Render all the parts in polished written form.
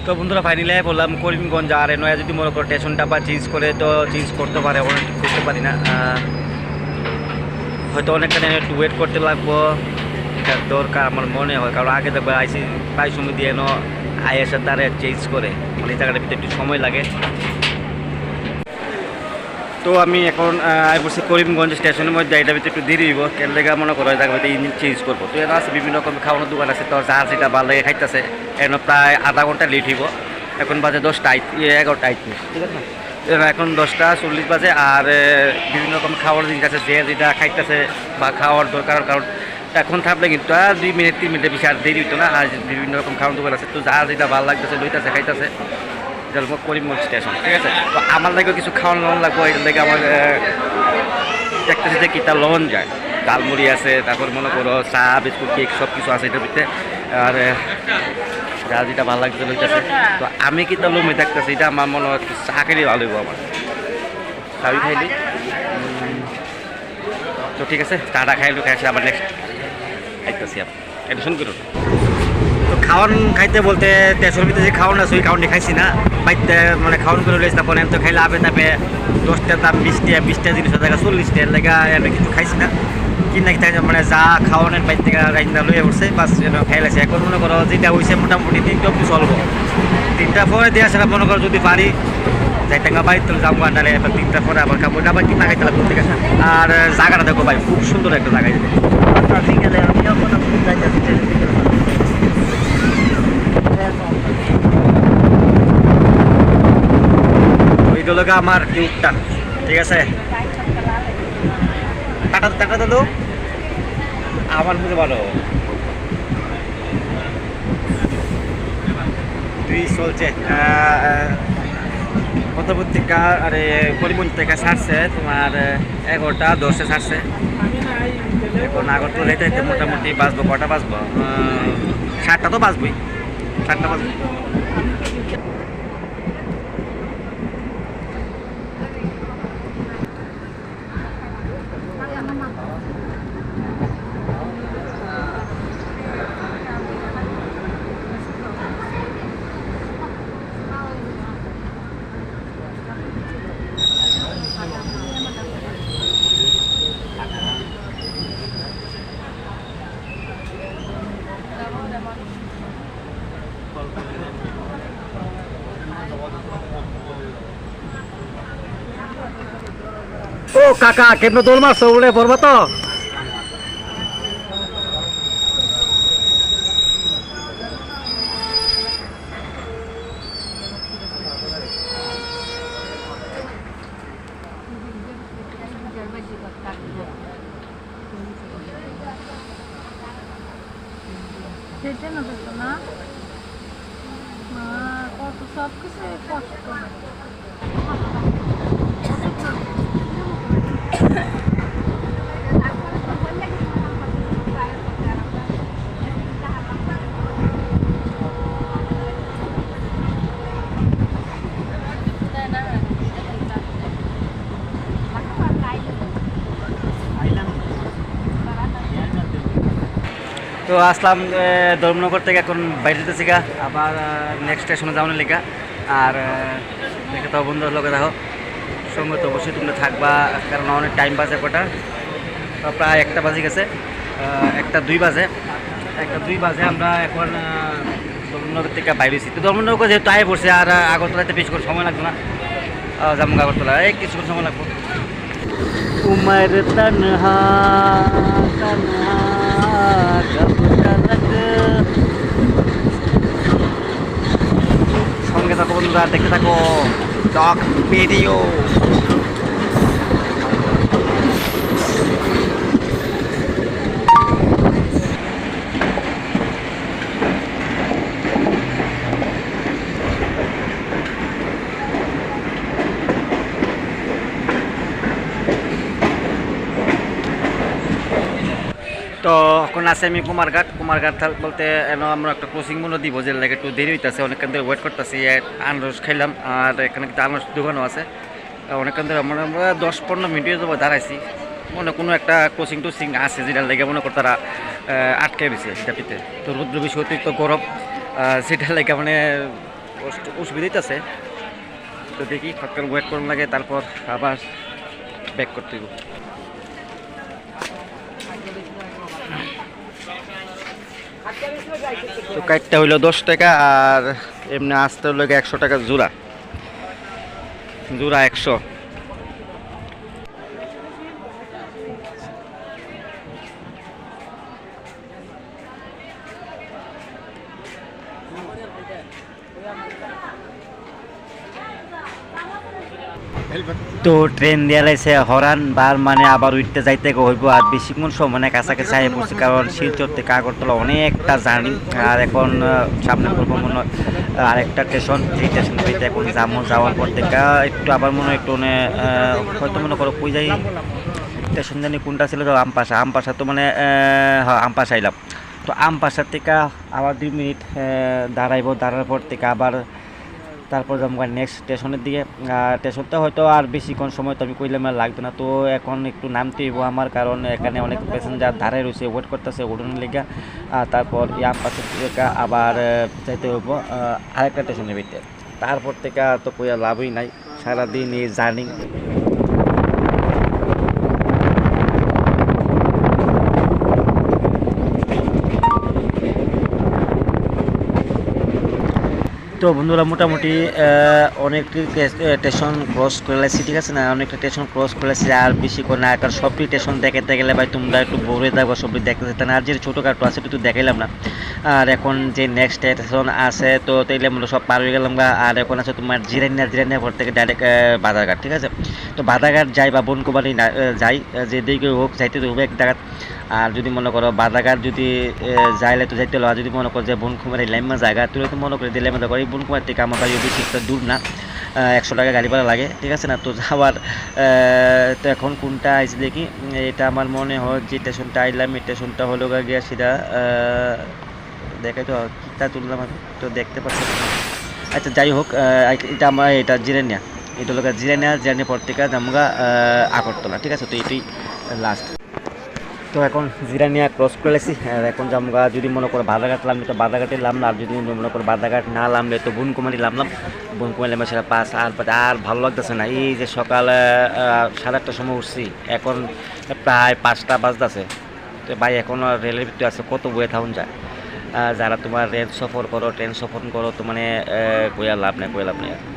তো বন্ধুরা ফাইনালি বললাম করিমগঞ্জ, আর নয়া যদি মনে করো স্টেশনটা বা চেঞ্জ করে তো চেঞ্জ করতে পারে, অনেক করতে পারি না, হয়তো অনেকটা একটু ওয়েট করতে লাগবো। এটা দরকার আমার মনে হয়, কারণ আগে দেখবো আইসি প্রায় সময় দিয়ে আইএসের দ্বারা চেঞ্জ করে, মানে এই জায়গাটার ভিতরে একটু সময় লাগে। তো আমি এখন বলছি করিমগঞ্জ স্টেশনের মধ্যে, এটার ভিতরে একটু দেরি হইব, কেন লেগে মনে করো জায়গা ইঞ্জিন চেঞ্জ করবো। তো এখানে আছে বিভিন্ন রকম খাওয়ানোর দোকান আছে, তো যা সেটা ভালো লেগে খাইতেছে, এখন প্রায় আধা ঘন্টা লেট হইব। এখন বাজে 11টা 38, ঠিক আছে। এখন 10টা 40 বাজে, আর বিভিন্ন রকম খাওয়ার জিনিস আছে, যে যেটা খাইতেছে বা খাওয়ার দরকার, কারণ এখন থাকলে কিন্তু আর 2 মিনিট 3 মিনিটের বেশি আর দেরি হতো না। আর বিভিন্ন রকম খাওয়ার দোকান আছে, তো যা যেটা ভালো লাগতেছে লইতেছে খাইতেছে। এটা করিমগঞ্জ স্টেশন, ঠিক আছে। তো আমার লাগেও কিছু খাওয়ানো লাগবো, এটার লেগে আমার দেখতেছি যে কিতা লন যায়, ডালমুড়ি আছে, তারপর মনে করো চা বিস্কুট কেক সব কিছু আছে এটার ভিতরে, আর যা যেটা ভালো লাগছে লইতেছে। তো আমি কিতা লুমে দেখতেছি, এটা আমার মনে হয় চা খেলে ভালো হইব, আমার চাবি খাইলি। তো ঠিক আছে, চাটা খাইলো, খাইছে আবার নেক্সট খাইতেছি। এটা শুন করুন। তো খাওয়ান খাইতে বলতে তেসর ভিতরে যে খাওয়ান আছে ওই খাওয়ানটি খাইছি না, বাইতে মানে খাওয়ান করে রয়েছে। তারপরে আমি তো খাইলে আপে তাপে 10টার দাম 20টা জিনিস টাকা 40টা লেগা আমি কিছু খাইছি না, কিনা মানে যা খাওয়ানোর বাইর থেকে রাইন্দা লইয়া উঠছে, বাস খাইলাইছে। এখন মনে করো যেটা হয়েছে মোটামুটি 3টা অব্দি চলবো, 3টা পরে দিয়ে আসে না, মনে করো যদি পারি 4 টাকা বাইর তো যাবো আন্ডারে, এবার 3টা পরে আবার খাবো, আবার কিনা খাইতে লাগবো, ঠিক আছে। আর জায়গাটা দেখো ভাই, খুব সুন্দর একটা জায়গা। ওইগুলোকে আমার টিউবটা, ঠিক আছে। টাটা দিল আমার বুঝে ভালো তুই চলছে পত্রিকা, আরে করিমগঞ্জ থেকে ছাড়ছে তোমার 11টা 10-এ ছাড়ছে। এখন আগরতলা রেতে মোটামুটি বাঁচবো, কটা বাঁচবো, 7টা তো বাঁচবই, 7টা বাঁচবো। ও কাকা কেমন দোল মারছো বলে পড়বো তো? না কত সব কিছু কষ্ট। তো আসলাম ধর্মনগর থেকে, এখন বাইরে যেতেছি গা, আবার নেক্সট স্টেশনে যাওয়ার লেখা। আর দেখে তো বন্ধুর লোকে দেখো, সঙ্গে তো অবশ্যই তোমরা থাকবা, কারণ অনেক টাইম বাজে, কটা প্রায় 1টা বাজে গেছে, 1টা 2 বাজে, 1টা 2 বাজে। আমরা এখন ধর্মনগর থেকে বাইরে হয়েছি। তো ধর্মনগর যেহেতু আয় পড়ছে, আর আগরতলাতে বেশি করে সময় লাগবে না, যেমন আগরতলা কিছু করে সময় লাগবে। উমর তনহা তনহা বন্ধুরা দেখতে থাকো টক ভিডিও। তো এখন আছে আমি কুমারঘাট বলতে এনে আমরা একটা ক্রসিং মনে দিব যে লাগে একটু দেরি হইতেছে, অনেকক্ষণ ধরে ওয়েট করতেছি। আনারস খাইলাম আর এখানে কিন্তু আনারস দোকানও আছে। অনেকক্ষণ ধরে আমরা 10-15 মিনিটের জন্য দাঁড়াইছি। মনে কোনো একটা ক্রসিং টসিং আছে যেটার লেগে মনে কর তারা আটকে দিয়েছে সেটাপিতে। তো রৌদ্র বেশি অতিরিক্ত গরম, সেটার লেগে মানে অসুবিধা হইতেছে। তো দেখি সকাল ওয়েট করার লাগে, তারপর আবার ব্যাক করতে হবে। তো কাইটটা হইলো 10 টাকা আর এমনি আসতে হলো 100 টাকা জোড়া 100। তো ট্রেন দিয়ে লাইছে হরান বার মানে আবার উঠতে যাইতে হইব আর বেশিক্ষণ সময় মানে কাছাকাছি আই পড়ছে, কারণ শিলচর থেকে আগরতলা অনেকটা জার্নি। আর এখন সামনে করবো মনে হয় আরেকটা স্টেশন, যে স্টেশন পেতে এখন যাওয়ার পর থেকে একটু আবার মনে হয় একটু হয়তো মনে করো কই যাই স্টেশন জানি কোনটা ছিল, তো আমপাশা তো মানে হ্যাঁ আমপাশা আইলাম। তো আমপাশার থেকে আবার 2 মিনিট দাঁড়ার পর থেকে আবার তারপর যাবো নেক্সট স্টেশনের দিকে। স্টেশনটা হয়তো আর বেশিক্ষণ সময় তো আমি কইলাম আর লাগবে না। তো এখন একটু নামতে হইব আমার, কারণ এখানে অনেক প্যাসেঞ্জার ধারে রয়েছে, ওয়েট করতেছে ওঠানোর লেগে। তারপর ইয়ার পাশে থেকে আবার যাইতে হইব আরেকটা স্টেশনের ভিতরে। তারপর থেকে তো কইয়া লাভই নাই, সারাদিন এই জার্নি। তো বন্ধুরা মোটামুটি অনেকটি স্টেশন ক্রস করে লাগছি, ঠিক আছে না, অনেকটা স্টেশন ক্রস করে লাগছি। আর বেশি করে না, কারণ সবটি স্টেশন দেখাতে গেলে ভাই তোমরা একটু বোর হয়ে থাকবো, সবটি দেখতে যেতে না। আর যে ছোটোখাটো আছে একটু দেখাইলাম না। আর এখন যে নেক্সট স্টেশন আছে তো তাইলে আমরা সব পার হয়ে গেলাম। আর এখন আছে তোমার জিরানিয়া পর থেকে ডাইরেক্ট বাধারঘাট, ঠিক আছে। তো বাধারঘাট যাই বা বনকুমারী যাই, যে দিকে হোক যাইতে তো হবে এক জায়গা। আর যদি মনে করো বাধারঘাট যদি যাইলে তো যাইতে হলো, আর যদি মনে করো যে বনকুমারী লাইমা জায়গা তুলে তো মনে করে দিলে মনে করো এই বনকুমারী থেকে আমার বাড়ি বেশি একটা দূর না, 100 টাকা গাড়ি ভাড়া লাগে, ঠিক আছে না। তো যাওয়ার তো এখন কোনটা আইসি দেখি, এটা আমার মনে হয় যে স্টেশনটা আইলাম এই স্টেশনটা হলো গিয়া সেটা দেখাই তো কিতা তুললাম আমি তো দেখতে পাচ্ছি। আচ্ছা যাই হোক, এটা আমার এটা জিরানিয়া, এটা হলো জিরানিয়া পর থেকে জামগা আগরতলা, ঠিক আছে। তো এটাই লাস্ট। তো এখন জিরানিয়া ক্রস করে লাগছি। আর এখন জামগা যদি মনে করো বাধারঘাট নামলে তো বাধারঘাটে নামলাম, আর যদি মনে করো বাধারঘাট না নামলে তো বনকুমারী নামলাম। বনকুমারী নামে সেটা পাস আর ভালো লাগতেছে না। এই যে সকাল 8:30টার সময় উঠছি, এখন প্রায় 5টা বাজতেছে। তো ভাই এখন রেলের ভিতরে আছে, কত বয়ে থাকুন যায়। যারা তোমার রেল সফর করো ট্রেন সফর করো তো মানে কইয়া লাভ নেই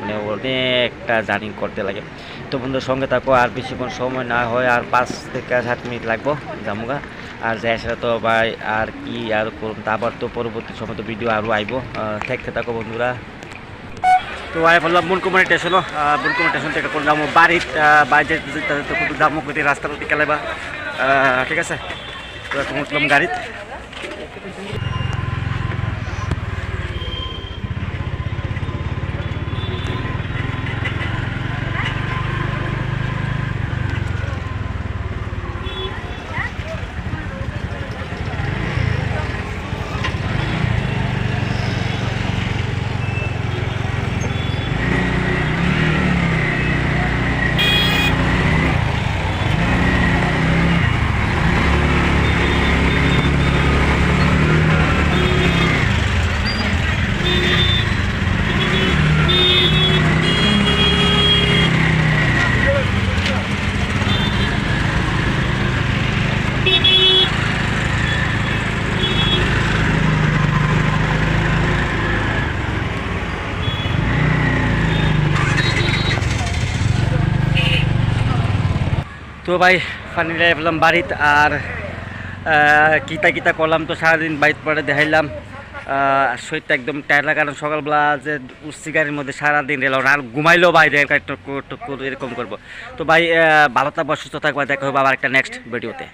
মানে অনেকটা জার্নি করতে লাগে। তো বন্ধুর সঙ্গে থাকো, আর বেশিক্ষণ সময় না হয় আর 5 থেকে 7 মিনিট লাগবো জামুগা। আর যাই সেটা তো ভাই আর কি আর করুন, তারপর তো পরবর্তী সময় তো ভিডিও আরও আইব, দেখতে থাকো বন্ধুরা। তো আই বললাম বনকুমারী স্টেশনও, বনকুমারী স্টেশন থেকে করলাম বাড়ির বাইরে খুব দাম করে রাস্তার দিকে লাগবা, ঠিক আছে। তো এখন উঠলাম গাড়িতে। তো ভাই ফাইনালি বললাম বাড়িতে। আর কিতা করলাম তো সারাদিন বাইক পরে দেখাইলাম। শরীরটা একদম টায়ার লাগানো, সকালবেলা যে উঠছি গাড়ির মধ্যে সারাদিন রেল আর ঘুমাইলেও বাইরে এরকম করবো। তো ভাই ভালো থাকবো, সুস্থ থাকবো, দেখা হবে আবার একটা নেক্সট ভিডিওতে।